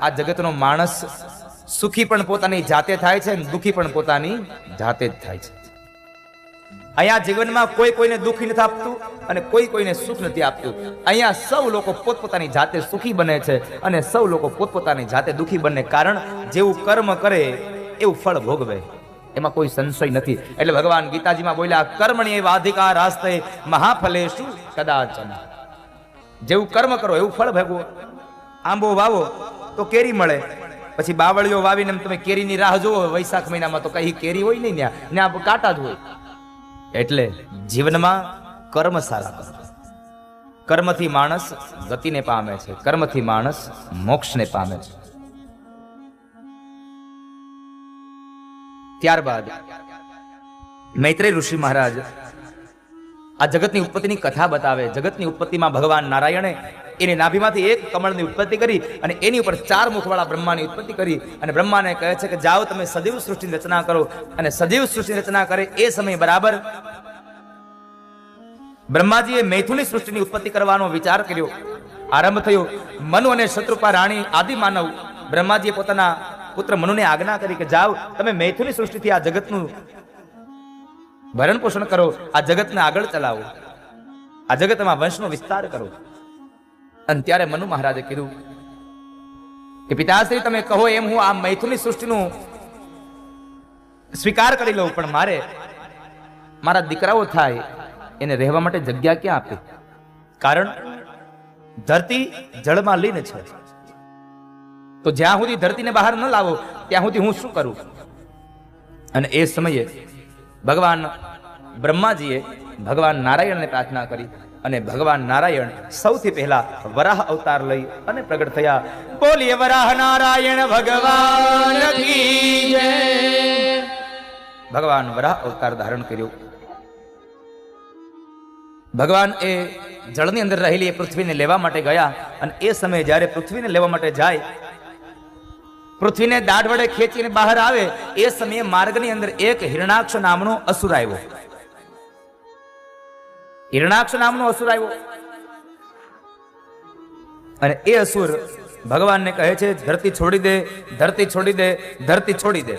આ જગતનો માણસ સુખી પણ પોતાની જાતે થાય છે અને દુખી પણ પોતાની જાતે જ થાય છે. અહીંયા જીવનમાં કોઈ કોઈને દુઃખ નથી આપતું અને કોઈ કોઈને સુખ નથી આપતું. અહીંયા સૌ લોકો પોતપોતાની જાતે સુખી બને છે અને સૌ લોકો પોતપોતાની જાતે દુઃખી બને. કારણ જેવું કર્મ કરે એવું ફળ ભોગવે, એમાં કોઈ સંશય નથી. એટલે ભગવાન ગીતાજીમાં બોલ્યા, કર્મણ્યે વાધિકાર આસ્તે મહાફલેષુ કદાચન. જેવું કર્મ કરો એવું ફળ ભોગવો. આંબો વાવો તો કેરી મળે, પછી બાવળીઓ વાવીને તમે કેરીની રાહ જોવો વૈશાખ મહિનામાં તો કઈ કેરી હોય નહીં, ત્યાં કાંટા જ હોય. એટલે જીવનમાં કર્મ સારા કરો. કર્મથી માણસ ગતિને પામે છે, કર્મથી માણસ મોક્ષને પામે છે. ત્યારબાદ મૈત્રેય ઋષિ મહારાજ આ જગતની ઉત્પત્તિની કથા બતાવે. જગતની ઉત્પત્તિમાં ભગવાન નારાયણે એની નાભીમાંથી એક કમળની ઉત્પત્તિ કરી અને એની ઉપર 4 મુખવાળા બ્રહ્માની ઉત્પત્તિ કરી. અને બ્રહ્માને કહે છે કે જાઓ તમે સજીવ સૃષ્ટિની રચના કરો. અને સજીવ સૃષ્ટિની રચના કરે એ સમય બરાબર બ્રહ્માજીએ મૈથુની સૃષ્ટિની ઉત્પત્તિ કરવાનો વિચાર કર્યો. આરંભ થયો. મનુ અને શત્રુપા રાણી આદિ માનવ બ્રહ્માજીએ પોતાના પુત્ર મનુને આજ્ઞા કરી કે જાઓ તમે મૈથુની સૃષ્ટિથી આ જગતનું ભરણ પોષણ કરો, આ જગતને આગળ ચલાવો, આ જગતમાં વંશનો વિસ્તાર કરો. અને ત્યારે મનુ મહારાજે કીધું કે પિતાશ્રી તમે કહો એમ હું આ મૈથુની સૃષ્ટિનું સ્વીકાર કરી લઉં, પણ મારે મારા દીકરાઓ થાય એને રહેવા માટે જગ્યા ક્યાં આપી? કારણ ધરતી જળમાં લીન છે, તો જ્યાં સુધી ધરતીને બહાર ન લાવો ત્યાં સુધી હું શું કરું? અને એ સમયે ભગવાન બ્રહ્માજીએ ભગવાન નારાયણને પ્રાર્થના કરી અને ભગવાન નારાયણ સૌથી પહેલા વરાહ અવતાર લઈ અને પ્રગટ થયા. બોલીએ વરાહ નારાયણ ભગવાન કી જય. ભગવાન વરાહ અવતાર ધારણ કર્યો. ભગવાન એ જળની અંદર રહેલી એ પૃથ્વીને લેવા માટે ગયા. અને એ સમયે જ્યારે પૃથ્વીને લેવા માટે જાય, પૃથ્વીને દાઢ વડે ખેંચીને બહાર આવે એ સમયે માર્ગની અંદર એક હિરણાક્ષ નામનો અસુર આવ્યો. હિરણાક્ષ નામનો અસુર આવ્યો અને એ અસુર ભગવાનને કહે છે ધરતી છોડી દે, ધરતી છોડી દે, ધરતી છોડી દે.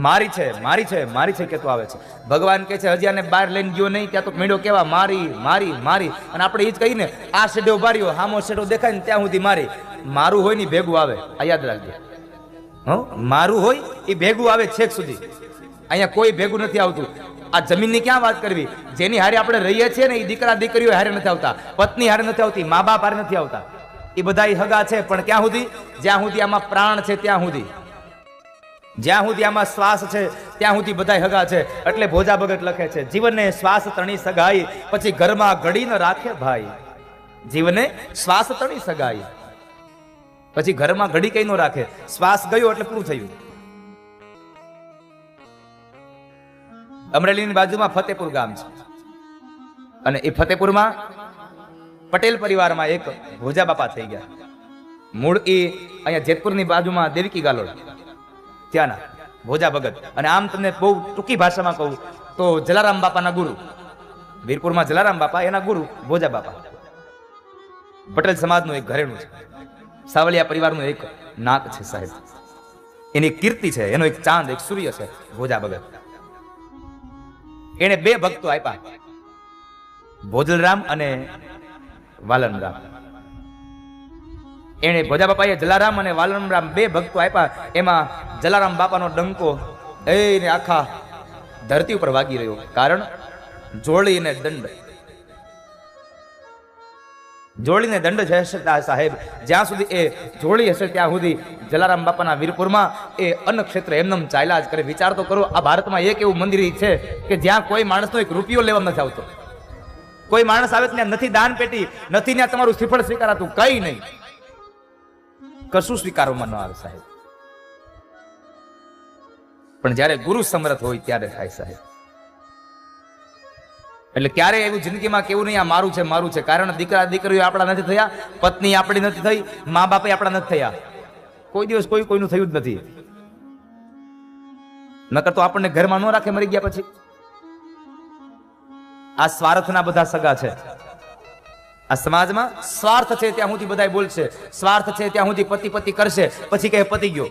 મારી છે, મારી છે, મારી છે કહેતો આવે છે. ભગવાન કહે છે હજી આને બહાર લઈને ગયો નહીં, ત્યાં તો મીંડો કેવા મારી મારી મારી. અને આપણે એ જ કહીને આ શેડો ઉભાર્યો, હામો શેડો દેખાય ને ત્યાં સુધી મારી. મારું હોય ને ભેગું આવે, આ યાદ રાખજો. મારું હોય એ ભેગું આવે છેક સુધી. અહીંયા કોઈ ભેગું નથી આવતું. આ જમીનની ક્યાં વાત કરવી? જેની હારે આપણે રહીએ છીએ ને એ દીકરા દીકરીઓ હારે નથી આવતા, પત્ની હારે નથી આવતી, મા બાપ હારે નથી આવતા. એ બધા હગા છે, પણ ક્યાં સુધી? જ્યાં સુધી આમાં પ્રાણ છે ત્યાં સુધી, જ્યાં સુધી આમાં શ્વાસ છે ત્યાં સુધી બધા હગા છે. એટલે ભોજા ભગત લખે છે જીવને શ્વાસ તણી સગાઈ, પછી ઘરમાં ઘડી ન રાખે ભાઈ. જીવને શ્વાસ તણી સગાઈ, પછી ઘરમાં ઘડી કઈ નો રાખે. શ્વાસ ગયો એટલે પૂરું થયું. અમરેલીની બાજુમાં ફતેપુર ગામ છે અને એ ફતેપુરમાં પટેલ પરિવારમાં એક ભોજા બાપા થઈ ગયા. મૂળ એ અહીંયા જેતપુરની બાજુમાં દેવકી ગાલોડ ત્યાંના ભોજા ભગત. અને આમ તમને બહુ ટૂંકી ભાષામાં કહું તો જલારામ બાપાના ગુરુ, વીરપુરમાં જલારામ બાપા એના ગુરુ ભોજા બાપા. પટેલ સમાજનું એક ઘરેણું છે, સાવલિયા પરિવારનું એક નાક છે સાહેબ. એની કીર્તિ છે, એનો એક ચાંદ, એક સૂર્ય છે ભોજા ભગત. એને 2 ભક્તો આપ્યા, ભોજલરામ અને વાલનરામ. એને ભોજા બાપાએ જલારામ અને વાલનરામ 2 ભક્તો આપ્યા. એમાં જલારામ બાપાનો ડંકો એને આખા ધરતી ઉપર વાગી રહ્યો. કારણ જોડીને દંડ, જોડીને દંડ છે સાહેબ. જ્યાં સુધી એ જોડી હશે ત્યાં સુધી જલારામ બાપાના વીરપુરમાં એ અન્ન ક્ષેત્ર એમનેમ ચાલ્યા જ કરે. વિચાર તો કરો, આ ભારતમાં એક એવું મંદિર છે કે જ્યાં કોઈ માણસનો 1 રૂપિયો લેવા નથી આવતો. કોઈ માણસ આવે ત્યાં નથી દાન પેટી, નથી ત્યાં તમારું શ્રીફળ સ્વીકારાતું, કઈ નહીં, કશું સ્વીકારવામાં ન આવે સાહેબ. પણ જ્યારે ગુરુ સમર્થ હોય ત્યારે થાય સાહેબ. એટલે ક્યારે એવું જિંદગીમાં કેવું નહીં આ મારું છે મારું છે. કારણ દીકરા દીકરીઓ આપણા નથી થયા, પત્ની આપણી નથી થઈ, મા બાપે આપણા નથી થયા. કોઈ દિવસ કોઈ કોઈનું થયું જ નથી. નકર તો આપણને ઘરમાં ન રાખે મરી ગયા પછી. આ સ્વાર્થના બધા સગા છે. આ સમાજમાં સ્વાર્થ છે ત્યાં સુધી બધા બોલશે, સ્વાર્થ છે ત્યાં સુધી પતિ પતિ કરશે, પછી કહે પતિ ગયો.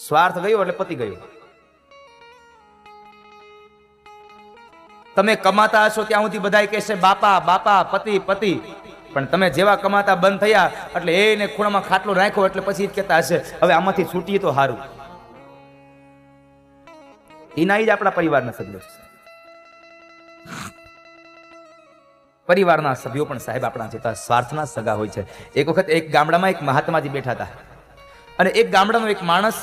સ્વાર્થ ગયો એટલે પતિ ગયો. તમે કમાતા હશો ત્યાં સુધી બધા કહેશે બાપા બાપા પતિ પતિ, પણ તમે જેવા કમાતા બંધ થયા એટલે એને ખૂણામાં ખાટલો રાખ્યો એટલે પછી જ કહેતા હશે હવે આમાંથી છૂટીએ તો સારું. એના જ આપણા પરિવારના સભ્યો છે. પરિવારના સભ્યો પણ સાહેબ આપણા જેતા સ્વાર્થના સગા હોય છે. એક વખત એક ગામડામાં એક મહાત્માજી બેઠા હતા અને એક ગામડાનો એક માણસ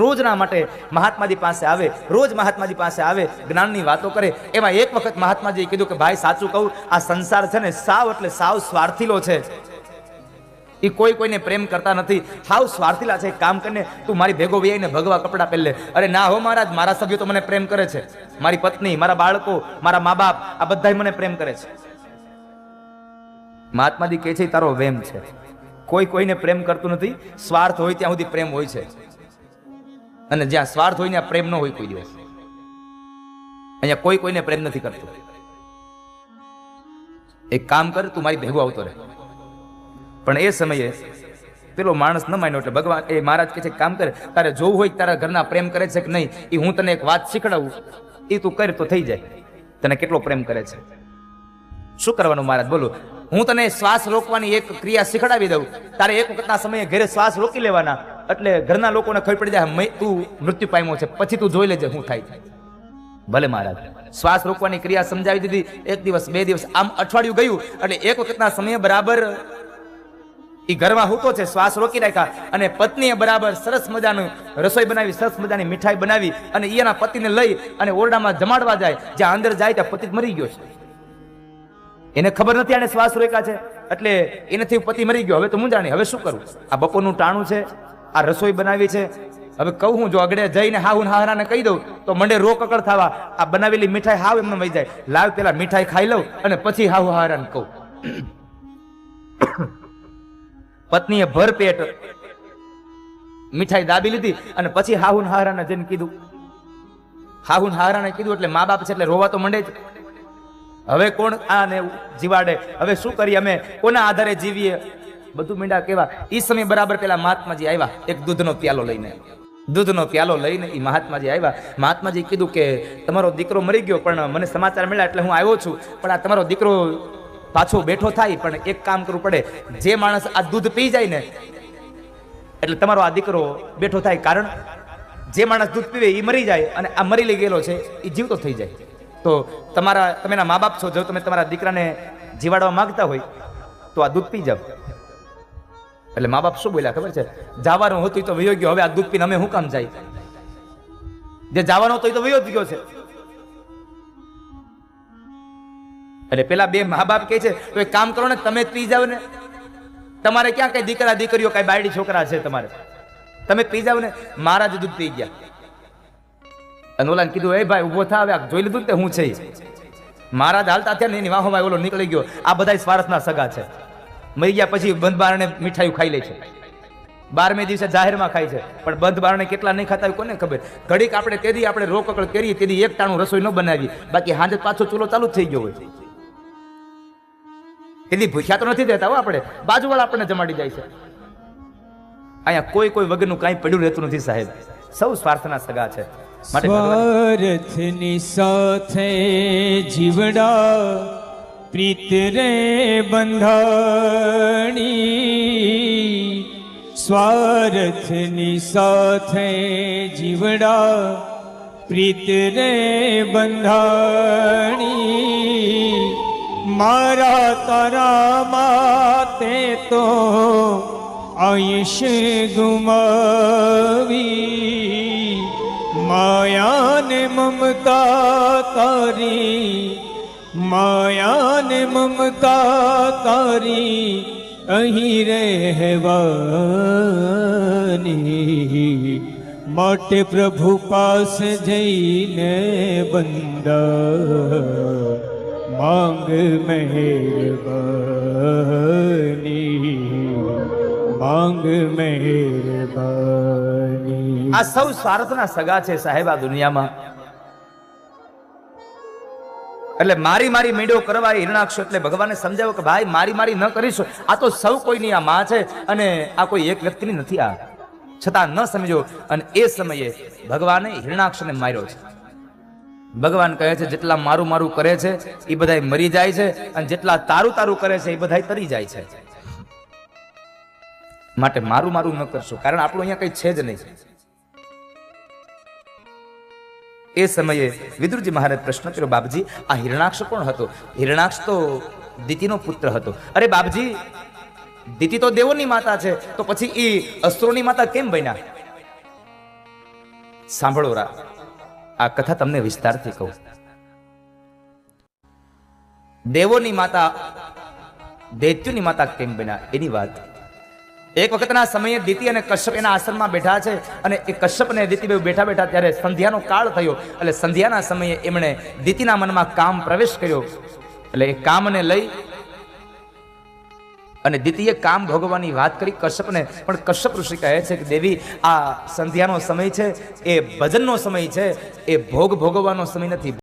રોજના માટે મહાત્માજી પાસે આવે, રોજ મહાત્માજી પાસે આવે, જ્ઞાનની વાતો કરે. એમાં એક વખત મહાત્માજીએ કીધું કે ભાઈ સાચું કહું, આ સંસાર છે ને સાવ એટલે સાવ સ્વાર્થીલો છે. એ કોઈ કોઈને પ્રેમ કરતા નથી, હાવ સ્વાર્થીલા છે. કામ કરીને તું મારી ભેગો વૈયાને ભગવા કપડા પહેરે. અરે ના હો મહારાજ, મારા સભ્યો તો મને પ્રેમ કરે છે, મારી પત્ની, મારા બાળકો, મારા મા બાપ, આ બધા મને પ્રેમ કરે છે. મહાત્માજી કહે છે તારો વેમ છે, કોઈ કોઈને પ્રેમ કરતું નથી. સ્વાર્થ હોય ત્યાં સુધી પ્રેમ હોય છે, અને જ્યાં સ્વાર્થ હોય ત્યાં પ્રેમ ન હોય કોઈ દિવસ. અહીંયા કોઈ કોઈને પ્રેમ નથી કરતું. એક કામ કર, તું મારી ભેગો આવતો રહે. પણ એ સમયે પેલો માણસ ન માન્યો એટલે ભગવાન એ મહારાજ કહે છે કામ કરે, તારે જોવું હોય તારા ઘરના પ્રેમ કરે છે કે નહીં એ હું તને એક વાત શીખડાવું, એ તું કર તો થઈ જાય. તને કેટલો પ્રેમ કરે છે. શું કરવાનું મહારાજ બોલો? હું તને શ્વાસ રોકવાની એક ક્રિયા શીખડાવી દઉં. તારે એક વખતના સમયે ઘરે શ્વાસ રોકી લેવાના, એટલે ઘરના લોકોને ખબર પડી જાય તું મૃત્યુ પામ્યો છે, પછી તું જોઈ લેજે હું થાય. ભલે મહારાજ. શ્વાસ રોકવાની ક્રિયા સમજાવી દીધી. એક દિવસ, બે દિવસ, આમ અઠવાડિયું ગયું એટલે એક વખતના સમયે બરાબર એ ઘરમાં હૂતો છે, શ્વાસ રોકી રાખ્યા અને પત્નીએ બરાબર સરસ મજાનું રસોઈ બનાવી, સરસ મજાની મીઠાઈ બનાવી અને એના પતિને લઈ અને ઓરડામાં જમાડવા જાય. જ્યાં અંદર જાય ત્યાં પતિ મરી ગયો છે. એને ખબર નથી આને શ્વાસ રોક્યા છે એટલે એનાથી પતિ મરી ગયો. હવે તો હું જાણી હવે શું કરું? આ બપોરનું ટાણું છે, આ રસોઈ બનાવી છે, હવે કહું હું જો અગડે જઈને હાહુ હારાને કહી દઉં તો મંડે રો કકડ થવા. આ બનાવેલી મીઠાઈ હાવ એમને વહી જાય. લાવ પેલા મીઠાઈ ખાઈ લઉં અને પછી હાહુ હારાને કહું. પત્નીએ ભર પેટ મીઠાઈ દાબી લીધી અને પછી હાહુ હારાને જઈને કીધું. હાહુ હારાને કીધું એટલે મા બાપ છે એટલે રોવા તો મંડે જ. હવે કોણ આને જીવાડે? હવે શું કરીએ? અમે કોના આધારે જીવીએ? બધું મીંડા કેવા. એ સમય બરાબર પેલા મહાત્માજી આવ્યા એક દૂધનો પ્યાલો લઈને. દૂધનો પ્યાલો લઈને એ મહાત્માજી આવ્યા. મહાત્માજી કીધું કે તમારો દીકરો મરી ગયો, પણ મને સમાચાર મળ્યા એટલે હું આવ્યો છું. પણ આ તમારો દીકરો પાછો બેઠો થાય, પણ એક કામ કરવું પડે. જે માણસ આ દૂધ પી જાય ને એટલે તમારો આ દીકરો બેઠો થાય. કારણ જે માણસ દૂધ પીવે એ મરી જાય અને આ મરી લઈ ગયેલો છે એ જીવતો થઈ જાય. તો તમે મા બાપ છો, જો તમે તમારા દીકરાને જીવાડવા માંગતા હોય તો આ દૂધ પી જાવ. એટલે મા બાપ શું બોલ્યા ખબર છે? જવાનું હતું તો વયો ગયો, હવે આ દૂધ પીને અમે શું કામ જાય? જે જવાનો હતો એ તો વયો જ ગયો છે. એટલે પેલા બે મા બાપ કહે છે તો એક કામ કરો ને, તમે પી જાવ ને. તમારે ક્યાં કઈ દીકરા દીકરીઓ કઈ બાયડી છોકરા છે? તમારે તમે પી જાવ ને. મહારાજ દૂધ પી ગયા અને ઓલાને કીધું એ ભાઈ ઉભો થા, હવે જોઈ લીધું ને હું છે. મહારાજ હાલતા થયા ને એની વાહોમાં ઓલો નીકળી ગયો. આ બધા સ્વાર્થના સગા છે. મરી ગયા પછી બંધ બારણે મીઠાઈ ખાઈ લે છે. 12મે દિવસે જાહેરમાં ખાય છે, પણ બંધ બારણે કેટલા નહીં ખાતા કોને ખબર. ઘડીક આપણે તેથી આપણે રોકકડ કરીએ તેથી એક ટાણું રસોઈ ન બનાવી, બાકી હાંજે પાછો ચૂલો ચાલુ જ થઈ ગયો હોય. તેથી ભૂખ્યા તો નથી દેતા હો આપણે, બાજુવાળા આપણને જમાડી જાય છે. અહીંયા કોઈ વગરનું કાંઈ પડ્યું રહેતું નથી સાહેબ. સૌ સ્વાર્થના સગા છે. સ્વાર્થની સાથે જીવડા પ્રીત રે બંધાણી. સ્વાર્થની સાથે જીવડા પ્રીત રે બંધાણી. મારા તારા માતે તો આયુષ્ય ગુમાવી. માયાને મમતા તારી, માયાને મમતા તારી અહીં રહેવાની. માટે પ્રભુ પાસે જઈને બંદા માંગ મહેરબાની, માંગ મહેરબાની. આ સૌ સ્વાર્થના સગા છે સાહેબ આ દુનિયામાં. એટલે મારી મારી મીંડો કરવા એ હિરણાક્ષ એટલે ભગવાને સમજાવ્યો કે ભાઈ મારી મારી ન કરીશું, આ તો સૌ કોઈની આ માં છે અને આ કોઈ એક વ્યક્તિની નથી. આ છતાં ન સમજો અને એ સમયે ભગવાને હિરણાક્ષને માર્યો છે. ભગવાન કહે છે જેટલા મારું મારું કરે છે એ બધાય મરી જાય છે અને જેટલા તારું તારું કરે છે એ બધાય તરી જાય છે. માટે મારું મારું ન કરશો, કારણ આપણું અહીંયા કઈ છે જ નહીં. એ સમયે વિદુરજી મહારાજ પ્રશ્ન કર્યો, બાપજી આ હિરણાક્ષ કોણ હતો? હિરણાક્ષ તો દિતિનો પુત્ર હતો. અરે બાપજી, દિતિ તો દેવોની માતા છે, તો પછી એ અસુરોની માતા કેમ બન્યા? સાંભળો રા, આ કથા તમને વિસ્તારથી કહું. દેવોની માતા દૈત્યોની માતા કેમ બન્યા એની વાત. એક વખતના સમયે દિતિ અને કશ્યપ એના આશ્રમમાં બેઠા છે અને એ કશ્યપ અને દિતિ બે બેઠા બેઠા ત્યારે સંધ્યાનો કાળ થયો. એટલે સંધ્યાના સમયે એમણે દિતિના મનમાં કામ પ્રવેશ કર્યો. એટલે એ કામને લઈ અને દિતિએ કામ ભોગવવાની વાત કરી કશ્યપને. પણ કશ્યપ ઋષિ કહે છે કે દેવી, આ સંધ્યાનો સમય છે એ ભજનનો સમય છે, એ ભોગ ભોગવવાનો સમય નથી.